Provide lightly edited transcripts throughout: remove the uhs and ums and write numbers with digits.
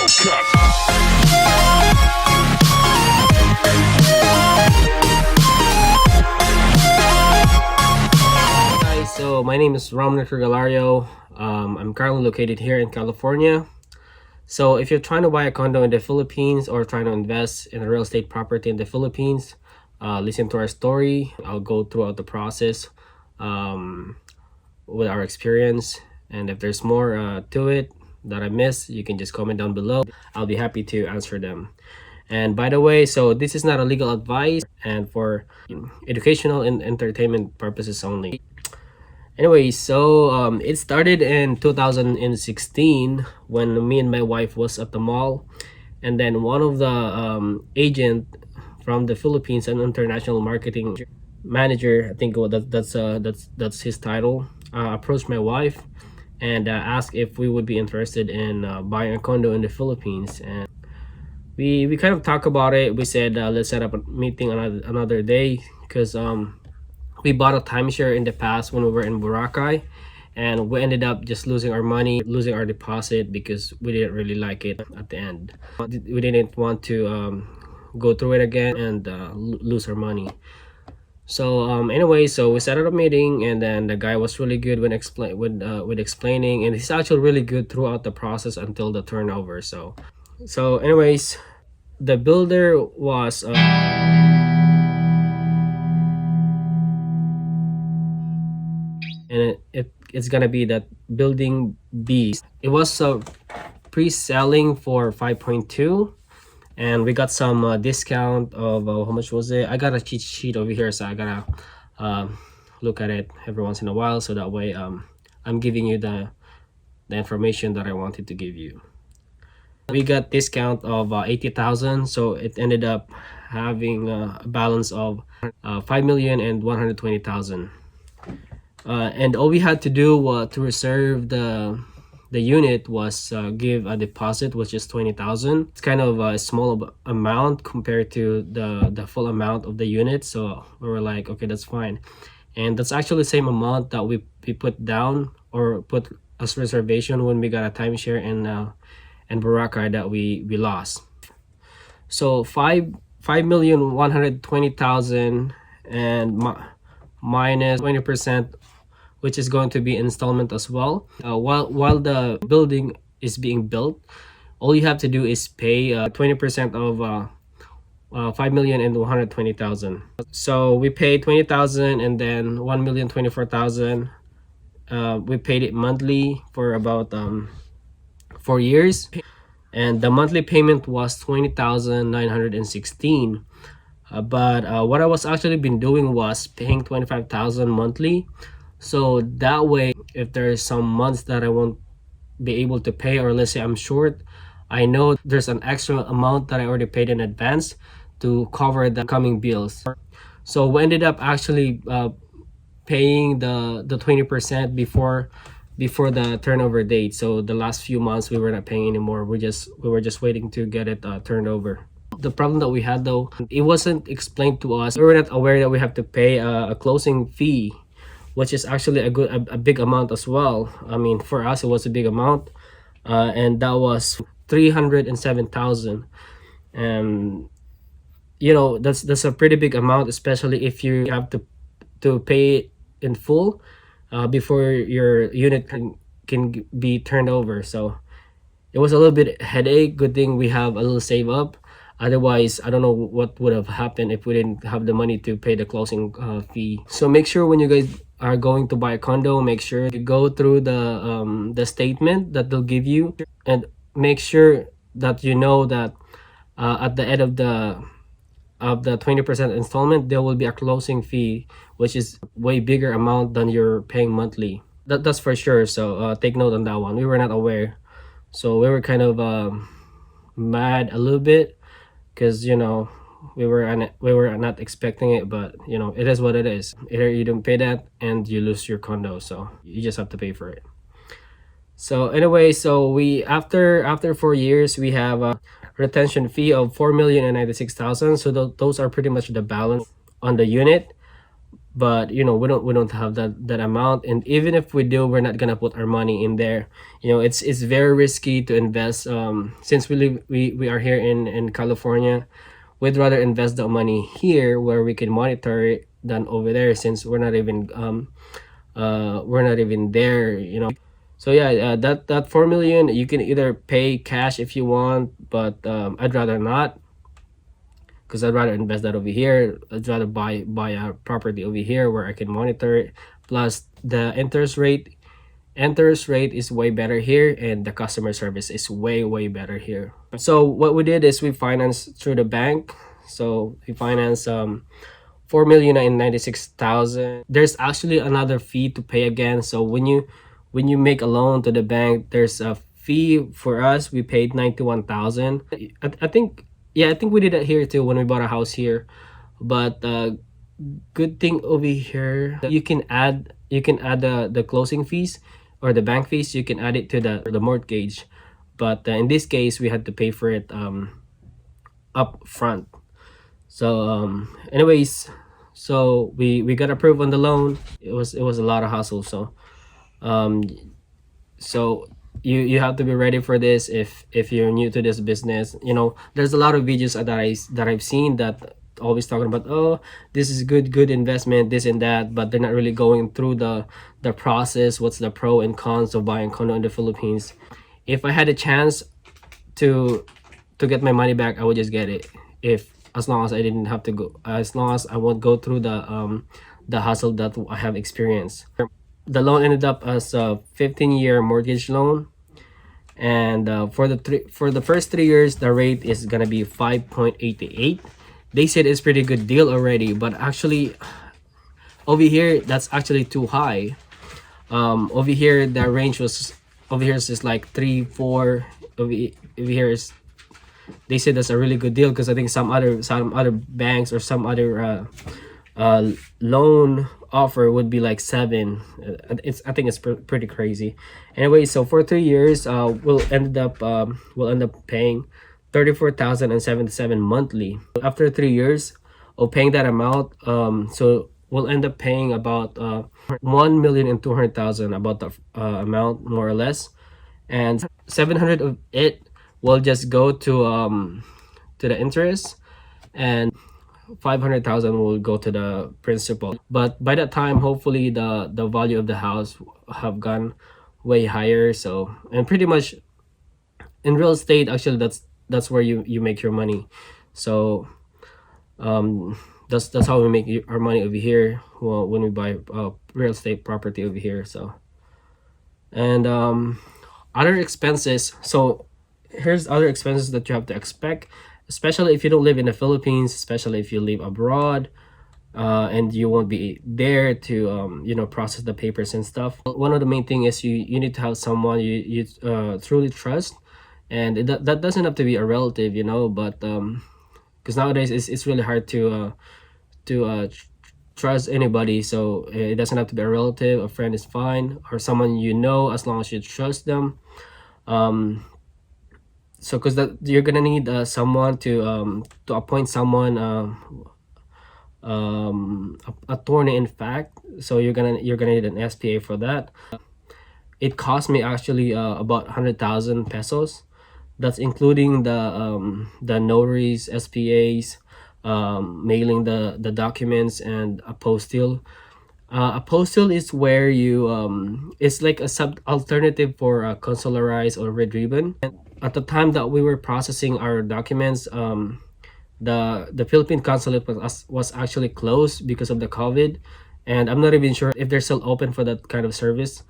Guys, so my name is Romner Galario. I'm currently located here in California. So if you're trying to buy a condo in the Philippines or trying to invest in a real estate property in the Philippines, listen to our story. I'll go throughout the process with our experience, and if there's more to it that I missed, you can just comment down below. I'll be happy to answer them. And by the way, so this is not a legal advice and for educational and entertainment purposes only. Anyway, so it started in 2016 when me and my wife was at the mall, and then one of the agent from the Philippines, an international marketing manager, I think that's his title, approached my wife and asked if we would be interested in buying a condo in the Philippines. And we kind of talked about it. We said let's set up a meeting another day, because we bought a timeshare in the past when we were in Boracay, and we ended up just losing our money, losing our deposit, because we didn't really like it at the end. We didn't want to go through it again and lose our money. So anyway, so we set up a meeting, and then the guy was really good when with explaining, and he's actually really good throughout the process until the turnover. So anyways, the builder was and it's gonna be that building B. It was pre-selling for 5.2, and we got some discount of how much was it? I got a cheat sheet over here, so I gotta look at it every once in a while, so that way I'm giving you the information that I wanted to give you. We got discount of 80,000, so it ended up having a balance of 5,120,000. And all we had to do to reserve the unit was give a deposit, which is 20,000. It's kind of a small amount compared to the full amount of the unit, so we were like, okay, that's fine. And that's actually the same amount that we put down or put as reservation when we got a timeshare in Boracay that we lost. So 5,120,000 and minus 20%, which is going to be installment as well. While the building is being built, all you have to do is pay 20% of 5,120,000. So we paid 20,000, and then 1,024,000. We paid it monthly for about 4 years, and the monthly payment was 20,916. But what I was actually been doing was paying 25,000 monthly. So that way, if there's some months that I won't be able to pay, or let's say I'm short, I know there's an extra amount that I already paid in advance to cover the coming bills. So we ended up actually paying the 20% before the turnover date. So the last few months we were not paying anymore. We were just waiting to get it turned over. The problem that we had, though, it wasn't explained to us. We were not aware that we have to pay a closing fee, which is actually a big amount as well. I mean, for us it was a big amount, and that was 307,000. And you know, that's a pretty big amount, especially if you have to pay it in full before your unit can be turned over. So it was a little bit headache. Good thing we have a little save up. Otherwise, I don't know what would have happened if we didn't have the money to pay the closing fee. So make sure when you guys are going to buy a condo, make sure you go through the statement that they'll give you, and make sure that you know that at the end of the 20% installment, there will be a closing fee, which is way bigger amount than you're paying monthly. That's for sure. So take note on that one. We were not aware, so we were kind of mad a little bit, because you know we were not expecting it, but you know, it is what it is. Either you don't pay that and you lose your condo, so you just have to pay for it. So anyway, so we after 4 years we have a retention fee of 4,096,000. So those are pretty much the balance on the unit. but we don't have that amount, and even if we do, we're not gonna put our money in there. It's very risky to invest. Since we are here in California, we'd rather invest the money here where we can monitor it than over there, since we're not even there. So yeah, that 4 million, you can either pay cash if you want, but I'd rather not, because I'd rather invest that over here. I'd rather buy a property over here where I can monitor it. Plus, the interest rate is way better here, and the customer service is way better here. So what we did is we financed through the bank. So we financed 4,096,000. There's actually another fee to pay again. So when you make a loan to the bank, there's a fee. For us, we paid 91,000. I think, yeah, I think we did it here too when we bought a house here. But good thing over here, you can add the closing fees or the bank fees. You can add it to the mortgage, but in this case, we had to pay for it up front. So anyways, so we got approved on the loan. It was a lot of hassle. Um so you have to be ready for this if you're new to this business. There's a lot of videos that I've seen that always talking about, oh, this is good investment, this and that, but they're not really going through the process. What's the pro and cons of buying condo in the Philippines? If I had a chance to get my money back, I would just get it. If As long as I didn't have to go, as long as I won't go through the hassle that I have experienced. The loan ended up as a 15-year mortgage loan, and for the first 3 years, the rate is gonna be 5.88. They said it's pretty good deal already, but actually over here that's actually too high. Over here the range was, over here is just like 3 4. Over here is, they said that's a really good deal, because I think some other banks or some other loan offer would be like 7. I think it's pretty crazy. Anyway, so for 3 years, we'll end up paying 34,077 monthly. After 3 years of paying that amount, so we'll end up paying about 1,200,000, about the amount, more or less, and 700 of it will just go to the interest, and 500,000 will go to the principal. But by that time, hopefully the value of the house have gone way higher. So, and pretty much in real estate, actually, that's where you make your money. So that's how we make our money over here, well, when we buy real estate property over here. So, and other expenses. So here's other expenses that you have to expect, especially if you don't live in the Philippines, especially if you live abroad, and you won't be there to process the papers and stuff. One of the main thing is you need to have someone you truly trust, and that doesn't have to be a relative, but because nowadays it's really hard to trust anybody. So it doesn't have to be a relative. A friend is fine, or someone as long as you trust them. So because that you're gonna need someone to appoint someone, attorney, in fact. So you're gonna need an SPA for that. It cost me actually about 100,000 pesos. That's including the notaries, SPAs, mailing the documents, and apostille. Apostille is where it's like a sub alternative for consularized or red ribbon. And at the time that we were processing our documents, the Philippine consulate was actually closed because of the COVID, and I'm not even sure if they're still open for that kind of service.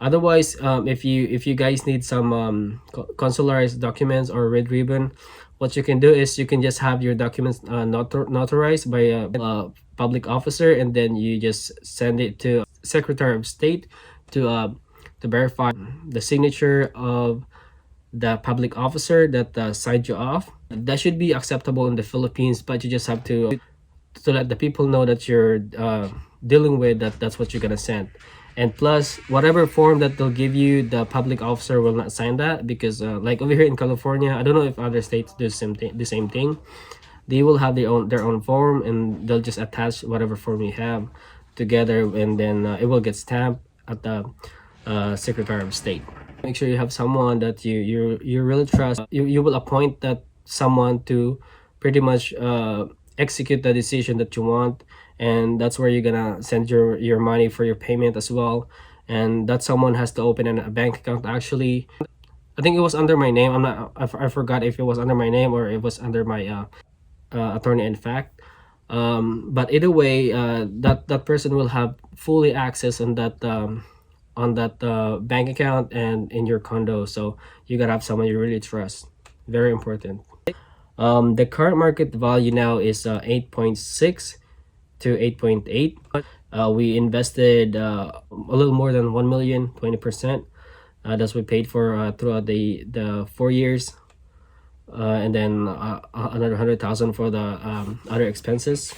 Otherwise, if you guys need some consularized documents or red ribbon, what you can do is you can just have your documents notarized by a public officer, and then you just send it to Secretary of State to verify the signature of the public officer that signed you off. That should be acceptable in the Philippines, but you just have to let the people know that you're dealing with that's what you're gonna send. And plus, whatever form that they'll give you, the public officer will not sign that, because like over here in California, I don't know if other states do the same thing. They will have their own form, and they'll just attach whatever form you have. together, and then it will get stamped at the Secretary of State. Make sure you have someone that you really trust. You will appoint that someone to pretty much execute the decision that you want, and that's where you're gonna send your money for your payment as well. And that someone has to open a bank account. Actually, I think it was under my name. I forgot if it was under my name or it was under my attorney in fact. But either way, that person will have fully access on that bank account and in your condo. So you gotta have someone you really trust. Very important. The current market value now is 8.6 to 8.8. We invested a little more than 1 million, 20%. That's what we paid for throughout the 4 years. And then another 100,000 for the other expenses.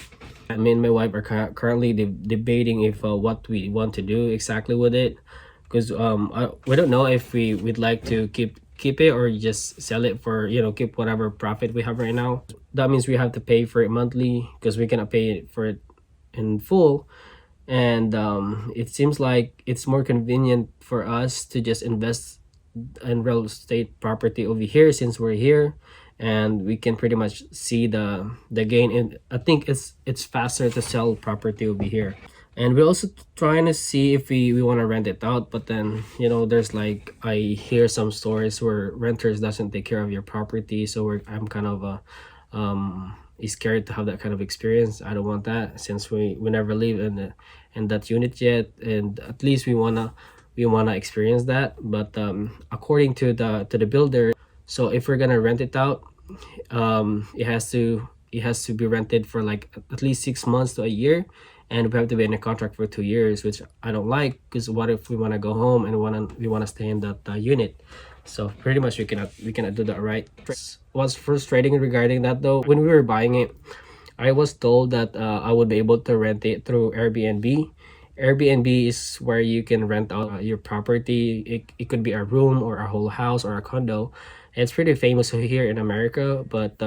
Me and my wife are currently debating if what we want to do exactly with it, because we don't know if we'd like to keep it or just sell it for, keep whatever profit we have right now. That means we have to pay for it monthly because we cannot pay for it in full. And it seems like it's more convenient for us to just invest in real estate property over here since we're here, and we can pretty much see the gain. And I think it's faster to sell property over here. And we're also trying to see if we want to rent it out, but then there's like, I hear some stories where renters doesn't take care of your property, so I'm kind of scared to have that kind of experience. I don't want that since we never live in that unit yet, and at least we wanna experience that. But according to the builder, so if we're gonna rent it out, it has to be rented for like at least 6 months to a year, and we have to be in a contract for 2 years, which I don't like, because what if we want to go home and we want to stay in that unit? So pretty much we cannot do that, right? What's frustrating regarding that though, when we were buying it, I was told that I would be able to rent it through Airbnb. Airbnb is where you can rent out your property. It could be a room or a whole house or a condo. It's pretty famous here in America, but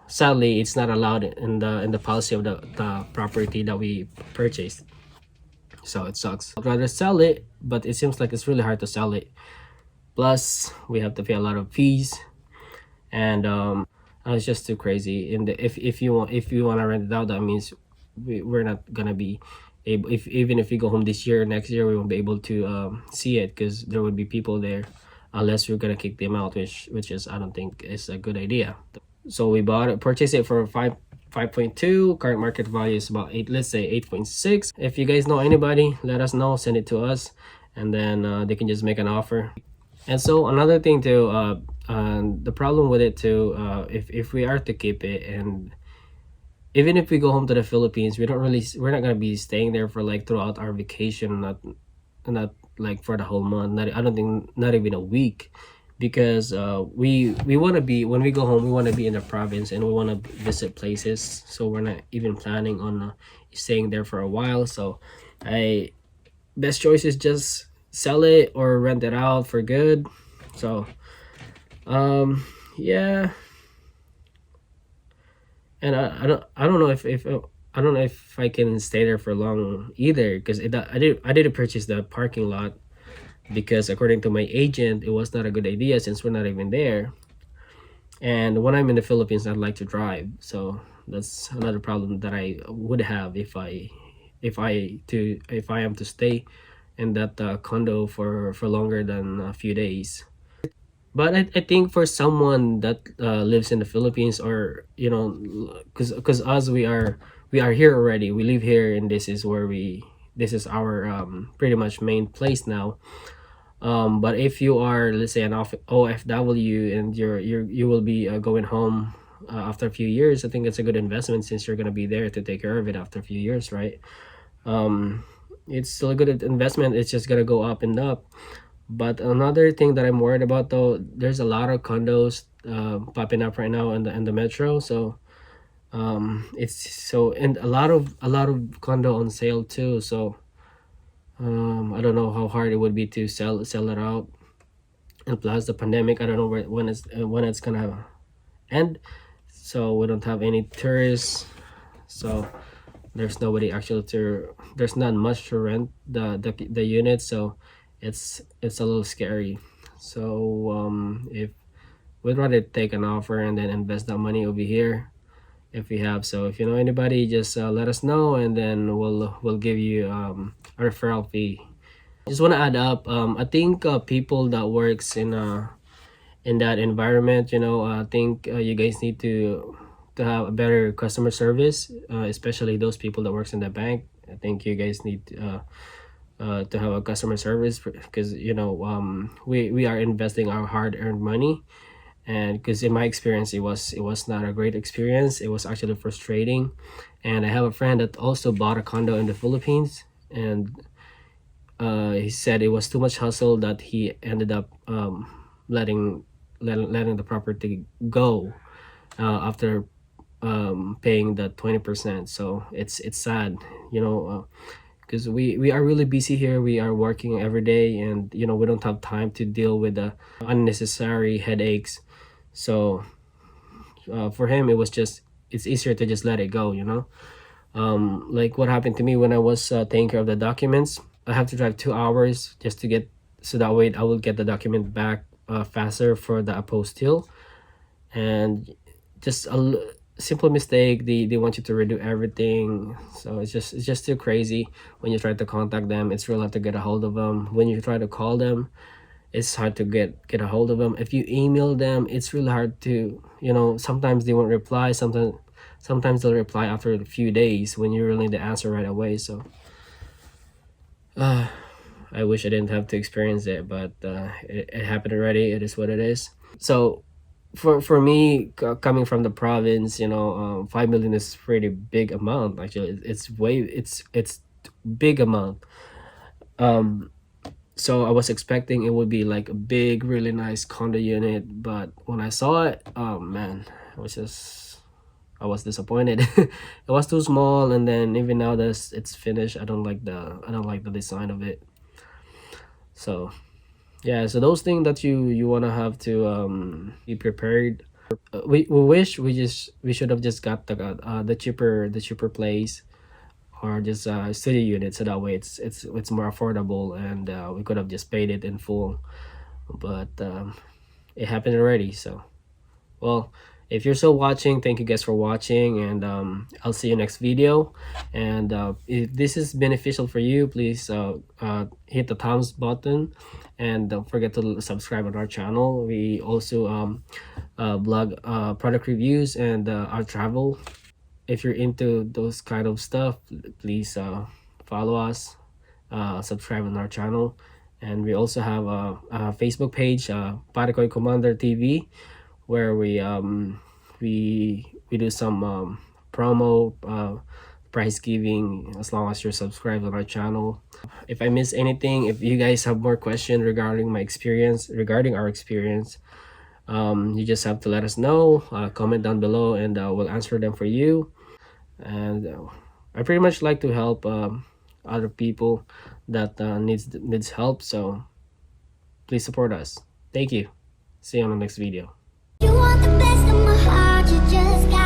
sadly, it's not allowed in the policy of the property that we purchased. So it sucks. I'd rather sell it, but it seems like it's really hard to sell it. Plus, we have to pay a lot of fees, and it's just too crazy. And if you want to rent it out, that means we're not gonna be able. Even if we go home this year or next year, we won't be able to see it because there would be people there, unless we're gonna kick them out, which is, I don't think is a good idea. So we purchased it for 5.2. Current market value is about 8, let's say 8.6. If you guys know anybody, let us know, send it to us, and then they can just make an offer. And so another thing too, the problem with it too, if we are to keep it, and even if we go home to the Philippines, we're not gonna be staying there for like throughout our vacation, not like for the whole month. I don't think, not even a week, because we want to be, when we go home, we want to be in the province and we want to visit places. So we're not even planning on staying there for a while. So best choice is just sell it or rent it out for good. So yeah. And I don't know if I don't know if I can stay there for long either, because I didn't purchase the parking lot because according to my agent, it was not a good idea since we're not even there. And when I'm in the Philippines, I'd like to drive, so that's another problem that I would have if I am to stay in that condo for longer than a few days. But I think for someone that lives in the Philippines, or because us, we are here already, we live here, and this is our pretty much main place now. But if you are, let's say, an OFW, and you will be going home after a few years, I think it's a good investment since you're gonna be there to take care of it after a few years, right? It's still a good investment. It's just gonna go up and up. But another thing that I'm worried about though, there's a lot of condos popping up right now in the metro. So and a lot of condo on sale too. So I don't know how hard it would be to sell it out. And plus the pandemic, I don't know when it's gonna end. So we don't have any tourists. So there's nobody actually to there's not much to rent the unit, so it's a little scary. So if we'd rather take an offer and then invest that money over here if we have. So if you know anybody, just let us know, and then we'll give you a referral fee. Just want to add up, I think people that works in that environment, I think you guys need to have a better customer service, especially those people that works in the bank. I think you guys need to have a customer service, because we are investing our hard-earned money. And because in my experience, it was not a great experience. It was actually frustrating. And I have a friend that also bought a condo in the Philippines, and he said it was too much hustle that he ended up letting the property go after paying the 20%. So it's sad, because we are really busy here. We are working every day, and we don't have time to deal with the unnecessary headaches. So for him, it's easier to just let it go. Like what happened to me when I was taking care of the documents. I have to drive 2 hours just to get, so that way I will get the document back faster for the apostille. And just simple mistake, they want you to redo everything. So it's just too crazy. When you try to contact them, it's real hard to get a hold of them. When you try to call them, it's hard to get a hold of them. If you email them, it's really hard to, sometimes they won't reply. Sometimes they'll reply after a few days when you really need the answer right away. So I wish I didn't have to experience it, but it happened already. It is what it is. So for me, coming from the province, 5 million is pretty big amount. Actually, it's big amount. So I was expecting it would be like a big, really nice condo unit, but when I saw it, oh man, I was disappointed. It was too small, and then even now that it's finished, I don't like the design of it. So yeah, so those things that you want to have to be prepared. We wish we should have just got the cheaper place, or just studio unit, so that way it's more affordable, and we could have just paid it in full. But it happened already. So well, if you're still watching, thank you guys for watching, and I'll see you next video. And if this is beneficial for you, please hit the thumbs button, and don't forget to subscribe on our channel. We also blog product reviews and our travel. If you're into those kind of stuff, please follow us, subscribe on our channel. And we also have a Facebook page, Parakoy Commander TV, where we do some promo, price giving, as long as you're subscribed on our channel. If I miss anything, if you guys have more questions regarding our experience, you just have to let us know. Comment down below, and we'll answer them for you. And I pretty much like to help other people that needs help. So please support us. Thank you. See you on the next video. You want the best of my heart, you just got